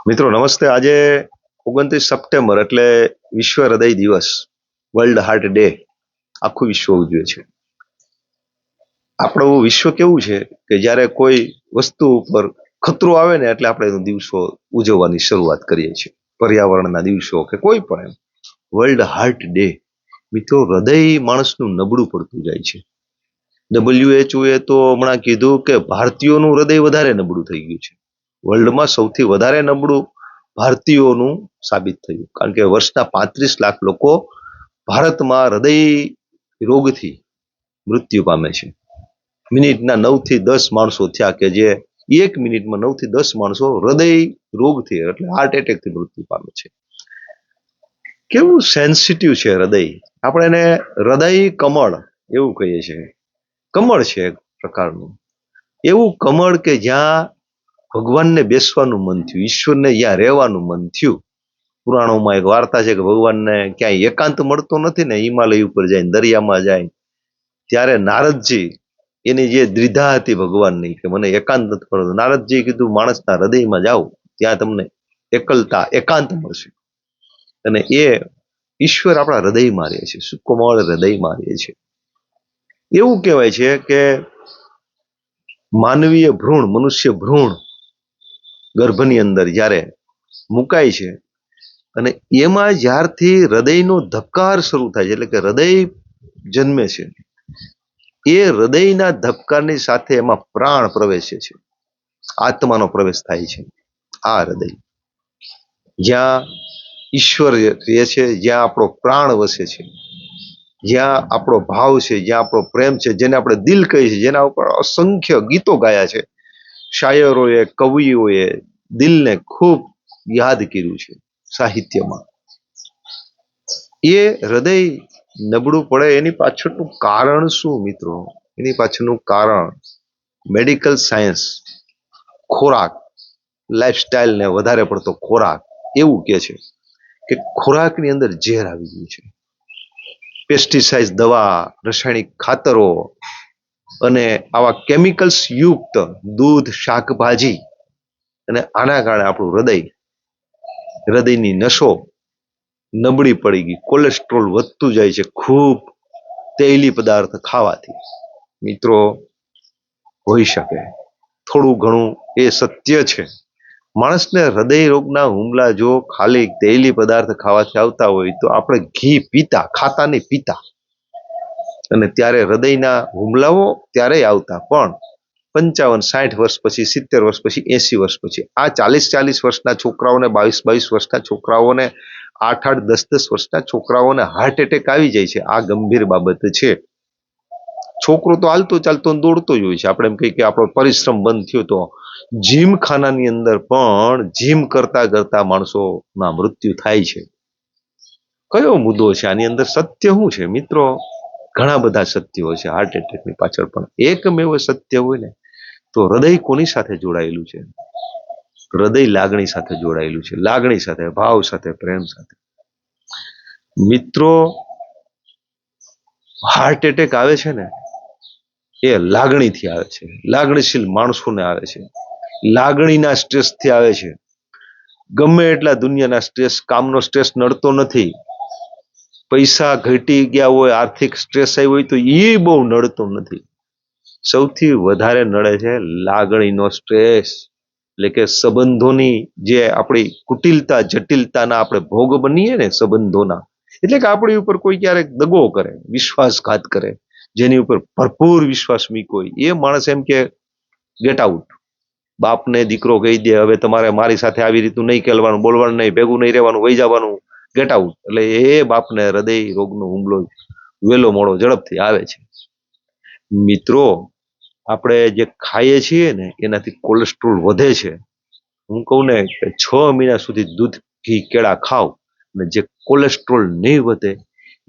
મિત્રો નમસ્તે. આજે 29 સપ્ટેમ્બર એટલે વિશ્વ હૃદય દિવસ, વર્લ્ડ હાર્ટ ડે આખું વિશ્વ ઉજવે છે. આપણું વિશ્વ કેવું છે કે જ્યારે કોઈ વસ્તુ ઉપર ખતરો આવે ને એટલે આપણે એનો દિવસો ઉજવવાની શરૂઆત કરીએ છીએ. પર્યાવરણના દિવસો કે કોઈ પણ એમ. World heart day. મિત્રો, હૃદય માણસનું નબળું પડતું જાય છે. WHO એ તો હમણાં કીધું કે ભારતીયોનું હૃદય વધારે નબળું થઈ ગયું છે. વર્લ્ડમાં સૌથી વધારે નબળું ભારતીયોનું સાબિત થયું, કારણ કે વર્ષના 35 લાખ લોકો ભારતમાં હૃદય રોગથી મૃત્યુ પામે છે. મિનિટના 9 થી 10 માણસો થયા કે જે એક મિનિટમાં 9 થી 10 માણસો હૃદય રોગથી એટલે હાર્ટ એટેકથી મૃત્યુ પામે છે. કેવું સેન્સિટિવ છે હૃદય. આપણે એને હૃદય કમળ એવું કહીએ છીએ. કમળ છે એક પ્રકારનું, એવું કમળ કે જ્યાં ભગવાનને બેસવાનું મન થયું, ઈશ્વરને જ્યાં રહેવાનું મન થયું. પુરાણોમાં એક વાર્તા છે કે ભગવાનને ક્યાંય એકાંત મળતો નથી ને હિમાલય ઉપર જાય, દરિયામાં જાય, ત્યારે નારદજી, એની જે દ્વિધા હતી ભગવાનની કે મને એકાંત નથી મળતો, નારદજી કીધું માણસના હૃદયમાં જાઓ, ત્યાં તમને એકલતા એકાંત મળશે. અને એ ઈશ્વર આપણા હૃદયમાં રહે છે, સુકોમળ હૃદયમાં રહે છે. એવું કહેવાય છે કે માનવીય ભ્રૂણ, મનુષ્ય ભ્રૂણ ગર્ભની અંદર જ્યારે મુકાય છે અને એમાં જ્યારથી હૃદયનો ધબકાર શરૂ થાય છે, એટલે કે હૃદય જન્મે છે, એ હૃદયના ધબકારની સાથે એમાં પ્રાણ પ્રવેશે છે, આત્માનો પ્રવેશ થાય છે. આ હૃદય જ્યાં ઈશ્વર રહે છે, જ્યાં આપણો પ્રાણ વસે છે, જ્યાં આપણો ભાવ છે, જ્યાં આપણો પ્રેમ છે, જેને આપણે દિલ કહીએ છીએ, જેના ઉપર અસંખ્ય ગીતો ગાયા છે, શાયરોએ, કવિઓએ દિલને ખૂબ યાદ કર્યું છે સાહિત્યમાં. એ હૃદય નબળું પડે એની પાછળનું કારણ શું મિત્રો? એની પાછળનું કારણ મેડિકલ સાયન્સ, ખોરાક, લાઈફસ્ટાઈલ ને વધારે પડતો ખોરાક એવું કે છે કે ખોરાકની અંદર ઝેર આવી ગયું છે. પેસ્ટિસાઇડ, દવા, રાસાયણિક ખાતરો અને આવા કેમિકલ્સ યુક્ત દૂધ, શાકભાજી, અને આના કારણે આપણું હૃદયની નસો નબળી પડી ગઈ. કોલેસ્ટ્રોલ વધતું જાય છે ખૂબ તેલી પદાર્થ ખાવાથી. મિત્રો, હોઈ શકે થોડું ઘણું એ સત્ય છે. માણસને હૃદય રોગના હુમલા જો ખાલી તેલી પદાર્થ ખાવાથી આવતા હોય તો આપણે ઘી પીતા, ખાતા નહીં પીતા, અને ત્યારે હૃદયના હુમલાઓ ત્યારે આવતા. પણ 55-60 વર્ષ પછી, 70 વર્ષ પછી, 80 વર્ષ પછી, આ 40-40 વર્ષના છોકરાઓને, 22-22 વર્ષના છોકરાઓને, 8-8, 10-10 વર્ષના છોકરાઓને હાર્ટ એટેક આવી જાય છે. આ ગંભીર બાબત છે. છોકરો તો હાલતો ચાલતો દોડતો જ હોય છે. આપણે એમ કહીએ કે આપણો પરિશ્રમ બંધ થયો તો જીમખાનાની અંદર પણ જીમ કરતા કરતા માણસોના મૃત્યુ થાય છે. કયો મુદ્દો છે આની અંદર? સત્ય શું છે મિત્રો? ઘણા બધા સત્યો છે હાર્ટ એટેકની પાછળ, પણ એકમેવ સત્ય હોય ને તો હૃદય કોની સાથે જોડાયેલું છે? હૃદય લાગણી સાથે જોડાયેલું છે, લાગણી સાથે, ભાવ સાથે, પ્રેમ સાથે. મિત્રો, હાર્ટ એટેક આવે છે ને એ લાગણીથી આવે છે, લાગણીશીલ માણસોને આવે છે, લાગણીના સ્ટ્રેસથી આવે છે. ગમે એટલા દુનિયાના સ્ટ્રેસ, કામનો સ્ટ્રેસ નડતો નથી, પૈસા ઘટી ગયા હોય, આર્થિક સ્ટ્રેસ આવ્યો હોય તો એ બહુ નડતો નથી. સૌથી વધારે નડે છે લાગણીનો સ્ટ્રેસ, એટલે કે સંબંધોની જે આપણી કુટિલતા, જટિલતાના આપણે ભોગ બનીએ ને સંબંધોના, એટલે કે આપણી ઉપર કોઈ ક્યારેક દગો કરે, વિશ્વાસઘાત કરે, જેની ઉપર ભરપૂર વિશ્વાસ મૂક્યો હોય, એ માણસ એમ કે ગેટ આઉટ. બાપને દીકરો કહી દે હવે તમારે મારી સાથે આવી રીતનું નહીં કહેવાનું, બોલવાનું નહીં, ભેગું નહીં રહેવાનું, વહી જવાનું, ગેટ આઉટ. એટલે એ બાપને હૃદય રોગનો હુમલો વેલો મોડો ઝડપથી આવે છે. મિત્રો, આપણે જે ખાઈએ છીએ ને એનાથી કોલેસ્ટ્રોલ વધે છે. હું કહું ને કે 6 મહિના સુધી દૂધ, ઘી, કેળા ખાવ અને જે કોલેસ્ટ્રોલ નહીં વધે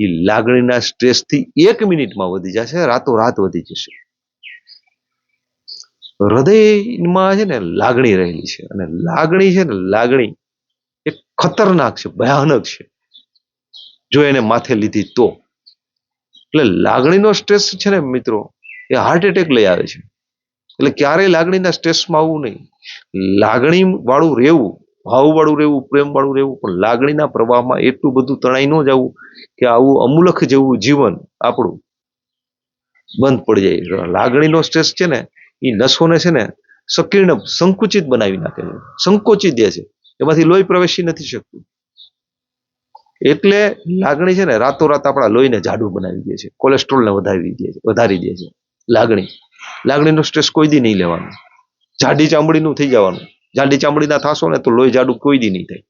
એ લાગણીના સ્ટ્રેસથી 1 મિનિટમાં વધી જશે, રાતોરાત વધી જશે. હૃદયમાં છે ને લાગણી રહેલી છે, અને લાગણી છે ને, લાગણી એ ખતરનાક છે, ભયાનક છે જો એને માથે લીધી તો. એટલે લાગણીનો સ્ટ્રેસ છે ને મિત્રો, એ હાર્ટ એટેક લઈ આવે છે. એટલે ક્યારેય લાગણીના સ્ટ્રેસમાં આવવું નહીં, લાગણી વાળું રહેવું, ભાવવાળું રહેવું, પ્રેમવાળું રહેવું, પણ લાગણીના પ્રવાહમાં એટલું બધું તણાઈ ન જવું કે આવું અમૂલક જેવું જીવન આપણું બંધ પડી જાય. લાગણીનો સ્ટ્રેસ છે ને એ નસોને છે ને સંકીર્ણ સંકુચિત બનાવી નાખે છે, સંકોચી દે છે, એમાંથી લોહી પ્રવેશી નથી શકતું. એટલે લાગણી છે ને રાતોરાત આપણા લોહીને જાડું બનાવી દે છે, કોલેસ્ટ્રોલને વધારી દે છે. લાગણીનો સ્ટ્રેસ કોઈ દી નહીં લેવાનું. જાડી ચામડીનું થઈ જવાનું. જાડી ચામડીના થશો ને તો લોહી જાડું કોઈ દી નહીં થાય,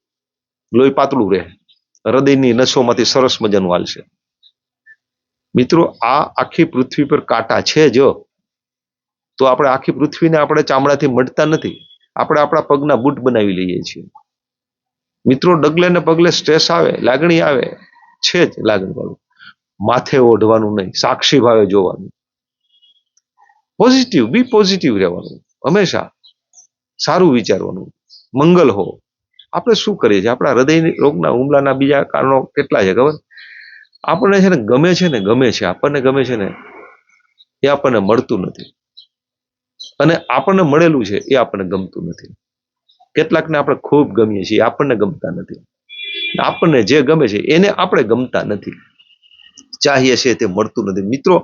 લોહી પાતળું રહે, હૃદયની નસોમાંથી સરસ મજાનું હાલશે. મિત્રો, આ આખી પૃથ્વી પર કાંટા છે જો, તો આપણે આખી પૃથ્વીને આપણે ચામડાથી મટતા નથી, આપણે આપણા પગના બૂટ બનાવી લઈએ છીએ. મિત્રો, ડગલે ને પગલે સ્ટ્રેસ આવે, લાગણી આવે છે જ, લાગણી વાળું માથે ઓઢવાનું નહીં, સાક્ષી ભાવે જોવાનું, પોઝિટિવ, બી પોઝિટિવ રહેવાનું, હંમેશા સારું વિચારવાનું, મંગલ હો. આપણે શું કરીએ છીએ? આપણા હૃદય રોગના હુમલાના બીજા કારણો કેટલા છે ખબર? આપણને છે ને ગમે છે આપણને ગમે છે ને એ આપણને મળતું નથી, અને આપણને મળેલું છે એ આપણને ગમતું નથી. કેટલાકને આપણે ખૂબ ગમીએ છીએ, આપણને ગમતા નથી. આપણને જે ગમે છે એને આપણે ગમતા નથી, ચાહીએ છીએ તે મળતું નથી. મિત્રો,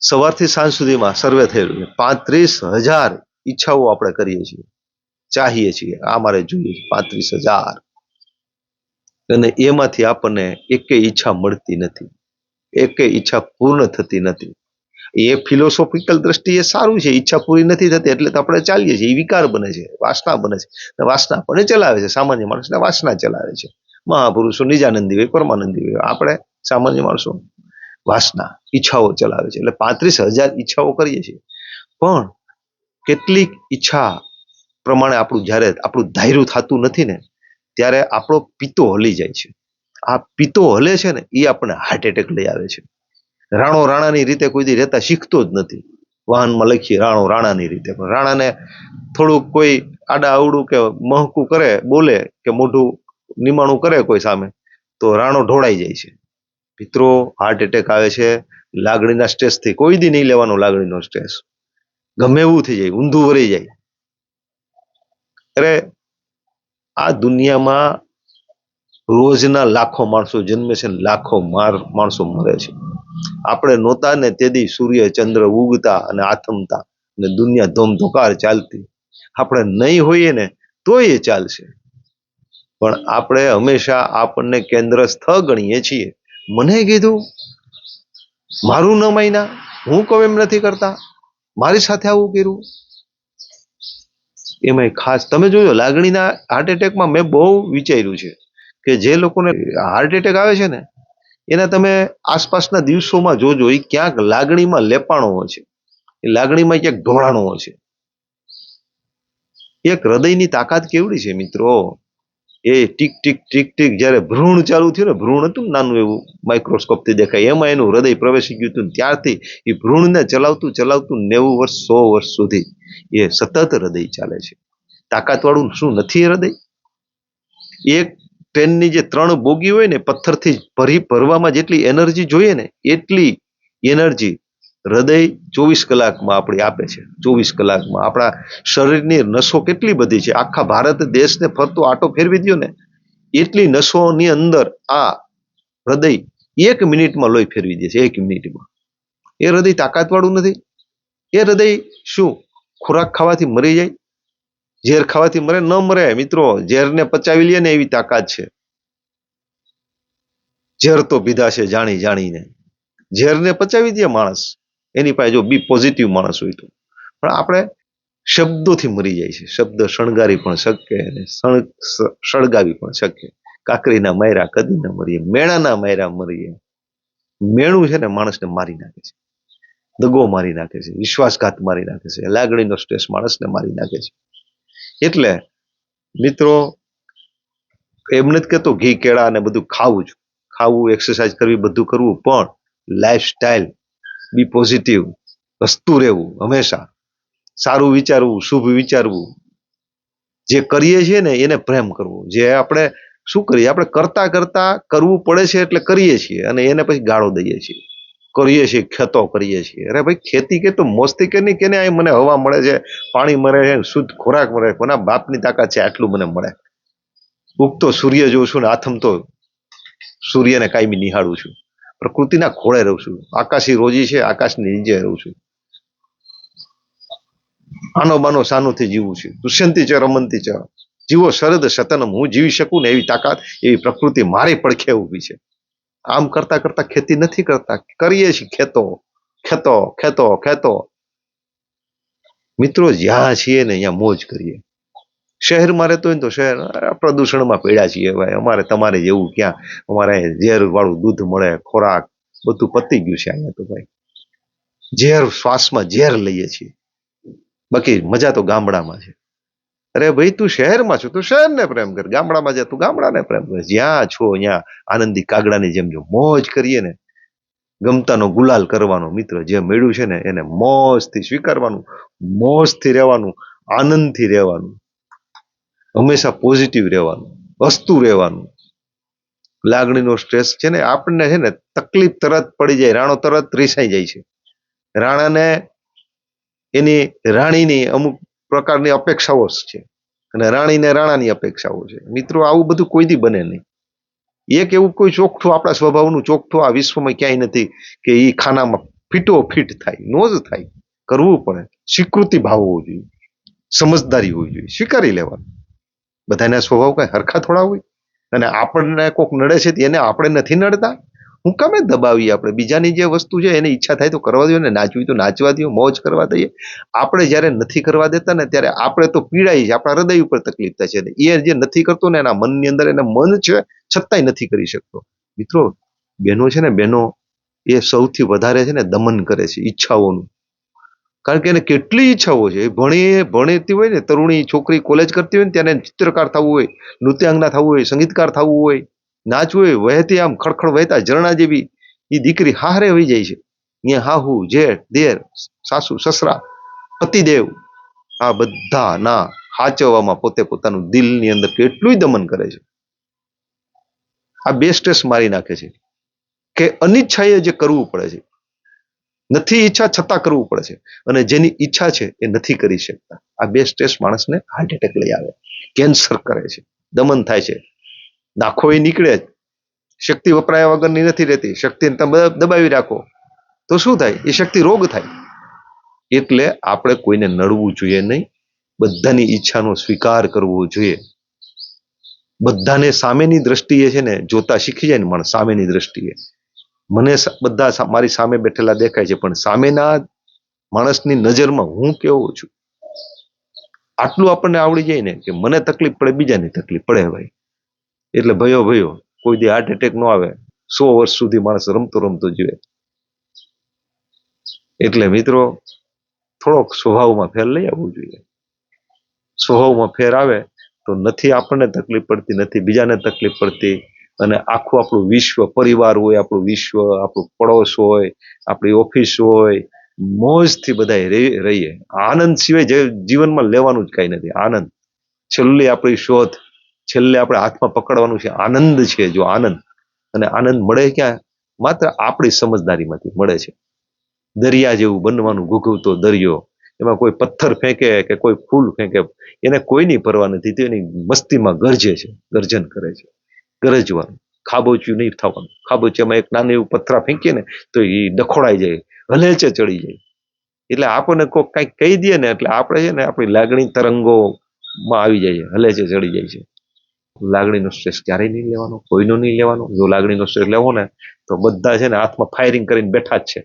સવારથી સાંજ સુધીમાં સર્વે થયેલું છે, 35,000 ઈચ્છાઓ આપણે કરીએ છીએ, ચાહીએ છીએ, આ મારે જોઈએ 35,000, અને એમાંથી આપણને એકેય ઈચ્છા મળતી નથી, એકેય ઈચ્છા પૂર્ણ થતી નથી. એ ફિલોસોફિકલ દ્રષ્ટિએ સારું છે, ઈચ્છા પૂરી નથી થતી એટલે તો આપણે ચાલીએ છીએ, એ વિકાર બને છે, વાસના બને છે, વાસના આપણને ચલાવે છે. સામાન્ય માણસને વાસના ચલાવે છે. મહાપુરુષો નિજાનંદી હોય, પરમાનંદી હોય, આપણે સામાન્ય માણસો વાસના, ઈચ્છાઓ ચલાવે છે. એટલે 35,000 ઈચ્છાઓ કરીએ છીએ, પણ કેટલીક ઈચ્છા પ્રમાણે જયારે આપણું ધાર્યું થતું નથી ને, ત્યારે આપણો પિત્તો હલી જાય છે. આ પિત્તો હલે છે ને એ આપણને હાર્ટ એટેક લઈ આવે છે. રાણો રાણાની રીતે કોઈ દી રહેતા શીખતો જ નથી. વાહનમાં લખીએ રાણો રાણાની રીતે, પણ રાણાને થોડુંક કોઈ આડા અવડું કે મહકું કરે, બોલે કે મોઢું નિમાણું કરે કોઈ સામે, તો રાણો ઢોળાઈ જાય છે. મિત્રો, હાર્ટ એટેક આવે છે લાગણીના સ્ટ્રેસથી. કોઈ દી નહીં લેવાનો લાગણીનો સ્ટ્રેસ, ગમે એવું થઈ જાય, ઊંધું વળી જાય. અરે, આ દુનિયામાં રોજના લાખો માણસો જન્મે છે, લાખો માણસો મરે છે. આપણે નહોતા ને તેથી સૂર્ય ચંદ્ર ઉગતા અને આથમતા અને દુનિયા ધોમધોકાર ચાલતી. આપણે નહીં હોઈએ ને તોય એ ચાલશે, પણ આપણે હંમેશા આપણને કેન્દ્ર સ્થળ ગણીએ છીએ. મને કીધું, મારું ન માયના, હું કહું એમ નથી કરતા, મારી સાથે આવું કર્યું. એમાં ખાસ તમે જોજો, લાગણીના હાર્ટ એટેકમાં મેં બહુ વિચાર્યું છે કે જે લોકોને હાર્ટ એટેક આવે છે ને, એના તમે આસપાસના દિવસોમાં જોજો, એ ક્યાંક લાગણીમાં લેપાણો છે, એ લાગણીમાં ક્યાંક ઢોળાણો છે. એક હૃદયની તાકાત કેવડી છે મિત્રો, એ ટીક ટીક ટીક ટીક જ્યારે ભ્રૂણ ચાલુ થયું ને, ભ્રૂણ હતું ને નાનું એવું, માઇક્રોસ્કોપથી દેખાય, એમાં એનું હૃદય પ્રવેશી ગયું હતું. ત્યારથી એ ભ્રૂણને ચલાવતું 90 વર્ષ 100 વર્ષ સુધી એ સતત હૃદય ચાલે છે. તાકાતવાળું શું નથી એ હૃદય? એક ટ્રેનની જે 3 બોગી હોય ને, પથ્થરથી ભરવામાં જેટલી એનર્જી જોઈએ ને, એટલી એનર્જી હૃદય 24 કલાકમાં આપણી આપે છે. 24 કલાકમાં આપણા શરીરની નસો કેટલી બધી છે, આખા ભારત દેશને ફરતો આટો ફેરવી દો ને, એટલી નસોની અંદર આ હૃદય 1 મિનિટમાં લોહી ફેરવી દે છે, 1 મિનિટમાં. એ હૃદય તાકાતવાળું નથી? એ હૃદય શું ખોરાક ખાવાથી મરી જાય? ઝેર ખાવાથી મરે? ન મરે મિત્રો. ઝેરને પચાવી લે ને એવી તાકાત છે. ઝેર તો પીધા છે જાણી જાણીને, ઝેરને પચાવી દે માણસ, એની પાસે જો બી પોઝિટિવ માણસ હોય તો. પણ આપણે શબ્દોથી મરી જાય છે. શબ્દ શણગારી પણ શકે અને સળગાવી પણ શકે. કાકરીના માયરા કદી ન મરીએ, મેણાના માયરા મરીએ. મેણું છે ને માણસને મારી નાખે છે, દગો મારી નાખે છે, વિશ્વાસઘાત મારી નાખે છે, લાગણીનો સ્ટ્રેસ માણસને મારી નાખે છે. એટલે મિત્રો, એમ નથી કહેતો ઘી કેળા ને બધું ખાવું જ, ખાવું, એક્સરસાઇઝ કરવી, બધું કરવું, પણ લાઈફસ્ટાઈલ બી પોઝિટિવ, હસતું રહેવું, હંમેશા સારું વિચારવું, શુભ વિચારવું. જે કરીએ છીએ ને એને પ્રેમ કરવો. જે આપણે શું કરીએ, આપણે કરતા કરતા કરવું પડે છે એટલે કરીએ છીએ, અને એને પછી ગાળો દઈએ છીએ, કરીએ છીએ, ખેતો કરીએ છીએ. અરે ભાઈ, ખેતી કે તો મોસ્તી કે નહીં, કેને અહીં મને હવા મળે છે, પાણી મળે છે, શુદ્ધ ખોરાક મળે, કોના બાપની તાકાત છે આટલું મને મળે? ઉગતો સૂર્ય જોઉં છું ને આથમતો સૂર્યને કાયમી નિહાળું છું. પ્રકૃતિના ખોળે રહું છું. આકાશી રોજી છે, આકાશની નીચે રહું છું. આનો બાનો સાનુથી જીવું છું. દુષ્યંતી ચ રમંતી ચ, જીવો શરદ સતનમ, હું જીવી શકું ને એવી તાકાત, એવી પ્રકૃતિ મારી પડખે ઊભી છે. આમ કરતા કરતા ખેતી નથી કરતા, કરીએ છીએ ખેતો ખેતો ખેતો ખેતો. મિત્રો જ્યાં છીએ ને અહીંયા મોજ કરીએ. શહેરમાં રહેતો હોય ને તો શહેર પ્રદૂષણમાં પડ્યા છીએ ભાઈ. અમારે તમારે જેવું ક્યાં, અમારે ઝેર વાળું દૂધ મળે, ખોરાક બધું પતી ગયું છે અહીંયા તો ભાઈ. ઝેર શ્વાસમાં ઝેર લઈએ છીએ. બાકી મજા તો ગામડામાં છે. અરે ભાઈ તું શહેરમાં છો, તું શહેરને પ્રેમ કર, ગામડામાં જા તું ગામડાને પ્રેમ કર. જ્યાં છો ત્યાં આનંદી કાગડાની જેમ જો મોજ કરીએ ને, ગમતાનો ગુલાલ કરવાનો. મિત્ર જે મળ્યું છે ને એને મોજથી સ્વીકારવાનું, મોજથી રહેવાનું, આનંદથી રહેવાનું, હંમેશા પોઝિટિવ રહેવાનું, હસતું રહેવાનું. લાગણીનો સ્ટ્રેસ છે ને આપણને છે ને તકલીફ તરત પડી જાય, રાણો તરત રીસાઈ જાય છે. રાણાને એની રાણીની અમુક પ્રકારની અપેક્ષાઓ છે અને રાણીને રાણાની અપેક્ષાઓ છે. મિત્રો આવું બધું કોઈ દી બને નહીં. એક એવું કોઈ ચોખ્ઠું આપણા સ્વભાવનું ચોખ્ઠું આ વિશ્વમાં ક્યાંય નથી કે એ ખાનામાં ફીટો ફીટ થાય. નો જ થાય. કરવું પડે. સ્વીકૃતિ ભાવ હોવો જોઈએ, સમજદારી હોવી જોઈએ, સ્વીકારી લેવાનું. બધાના સ્વભાવ કઈ હરખા થોડા હોય. અને આપણને કોઈક નડે છે એને આપણે નથી નડતા. હું કામે દબાવીએ આપણે? બીજાની જે વસ્તુ છે એની ઈચ્છા થાય તો કરવા દો ને, નાચવી તો નાચવા દો, મોજ કરવા દઈએ. આપણે જ્યારે નથી કરવા દેતા ને ત્યારે આપણે તો પીડાઈ છે, આપણા હૃદય ઉપર તકલીફ થાય છે. એ જે નથી કરતો ને એના મનની અંદર એને મન છે છતાંય નથી કરી શકતો. મિત્રો બહેનો છે ને, બહેનો એ સૌથી વધારે છે ને દમન કરે છે ઈચ્છાઓનું. કારણ કે એને કેટલી ઈચ્છાઓ છે. ભણેતી હોય ને તરુણી છોકરી, કોલેજ કરતી હોય ને ત્યારે ચિત્રકાર થવું હોય, નૃત્યાંગના થવું હોય, સંગીતકાર થવું હોય, નાચવું હોય, વહેતી આમ ખડખડ વહેતા ઝરણા જેવી એ દીકરી હારે હોઈ જાય છે. અહીંયા હાહુ, જેઠ, દેર, સાસુ, સસરા, પતિદેવ, આ બધા ના હાચવવામાં પોતે પોતાનું દિલની અંદર કેટલું દમન કરે છે. આ બે સ્ટ્રેસ મારી નાખે છે કે અનિચ્છાએ જે કરવું પડે છે. નથી ઈચ્છા છતાં કરવું પડે છે. અને જેની ઈચ્છા છે એ નથી કરી શકતા. આ બે સ્ટ્રેસ માણસને હાર્ટ એટેક લઈ આવે, કેન્સર કરે છે, દમન થાય છે. નાખો એ નીકળે જ. શક્તિ વપરાયા વગરની નથી રહેતી. શક્તિને તમે દબાવી રાખો તો શું થાય? એ શક્તિ રોગ થાય. એટલે આપણે કોઈને નડવું જોઈએ નહીં. બધાની ઈચ્છાનો સ્વીકાર કરવો જોઈએ. બધાને સામેની દ્રષ્ટિએ છે ને જોતા શીખી જાય ને માણસ. સામેની દ્રષ્ટિએ મને બધા મારી સામે બેઠેલા દેખાય છે, પણ સામેના માણસની નજરમાં હું કેવો છું આટલું આપણને આવડી જાય ને કે મને તકલીફ પડે, બીજાની તકલીફ પડે ભાઈ. એટલે ભયો ભયો કોઈ દી હાર્ટ એટેક ન આવે. 100 વર્ષ સુધી માણસ રમતો રમતો જીવે. એટલે મિત્રો થોડોક સ્વભાવમાં ફેર લઈ આવવું જોઈએ. સ્વભાવમાં ફેર આવે તો નથી આપણને તકલીફ પડતી, નથી બીજાને તકલીફ પડતી. અને આખું આપણું વિશ્વ, પરિવાર હોય, આપણું વિશ્વ, આપણું પડોશ હોય, આપણી ઓફિસ હોય, મોજથી બધા રહીએ. આનંદ સિવાય જીવનમાં લેવાનું જ કઈ નથી. આનંદ છેલ્લી આપણી શોધ, છેલ્લે આપણે હાથમાં પકડવાનું છે આનંદ છે. જો આનંદ, અને આનંદ મળે ક્યાં? માત્ર આપણી સમજદારીમાંથી મળે છે. દરિયા જેવું બનવાનું, ઘૂઘવતો દરિયો. એમાં કોઈ પથ્થર ફેંકે કે કોઈ ફૂલ ફેંકે એને કોઈની પરવા નથી. તો એની મસ્તીમાં ગરજે છે, ગર્જન કરે છે. ગરજવાનું, ખાબોચ્યું નહીં થવાનું. ખાબોચિયામાં એક નાનું એવું પથ્થરા ફેંકીએ ને તો એ ડખોડાઈ જાય, હલેચે ચડી જાય. એટલે આપણને કોઈ કંઈક કહી દે ને એટલે આપણે છે ને આપણી લાગણી તરંગોમાં આવી જાય છે, હલેચે ચડી જાય છે. લાગણીનો સ્ટ્રેસ ક્યારેય નહીં લેવાનો, કોઈનો નહીં લેવાનો. જો લાગણીનો સ્ટ્રેસ લેવો ને તો બધા છે ને હાથમાં ફાયરિંગ કરીને બેઠા જ છે.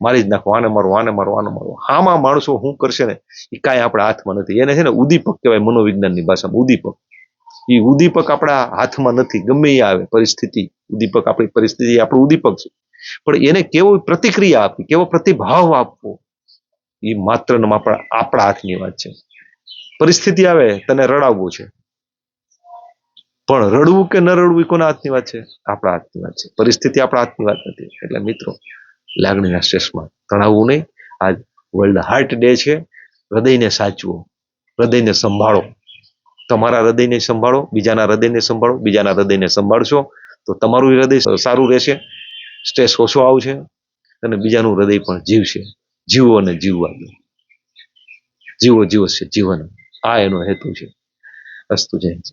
મારી જ નાખો, આને મારો, આને મારો, આને મારો. હામાં માણસો શું કરશે ને એ કાંઈ આપણા હાથમાં નથી. એને છે ને ઉદ્દીપક કહેવાય, મનોવિજ્ઞાનની ભાષામાં ઉદ્દીપક. એ ઉદ્દીપક આપણા હાથમાં નથી. ગમે એ આવે પરિસ્થિતિ, ઉદ્દીપક આપણી પરિસ્થિતિ આપણું ઉદ્દીપક છે. પણ એને કેવો પ્રતિક્રિયા આપવી, કેવો પ્રતિભાવ આપવો એ માત્ર ને માત્ર આપણા હાથની વાત છે. પરિસ્થિતિ આવે તને રડાવવું છે, પણ રડવું કે ન રડવું કોના હાથની વાત છે? આપણા હાથની વાત છે. પરિસ્થિતિ આપણા હાથની વાત નથી. એટલે મિત્રો લાગણીના સ્ટ્રેસમાં તણાવવું નહીં. આજ વર્લ્ડ હાર્ટ ડે છે. હૃદયને સાચવો, હૃદયને સંભાળો. તમારા હૃદયને સંભાળો, બીજાના હૃદયને સંભાળો. બીજાના હૃદયને સંભાળશો તો તમારું હૃદય સારું રહેશે, સ્ટ્રેસ ઓછો આવશે અને બીજાનું હૃદય પણ જીવશે. જીવો અને જીવવા દો. જીવો જીવો છે જીવન. આ એનો હેતુ છે. અસ્તુ જય હિન્દ.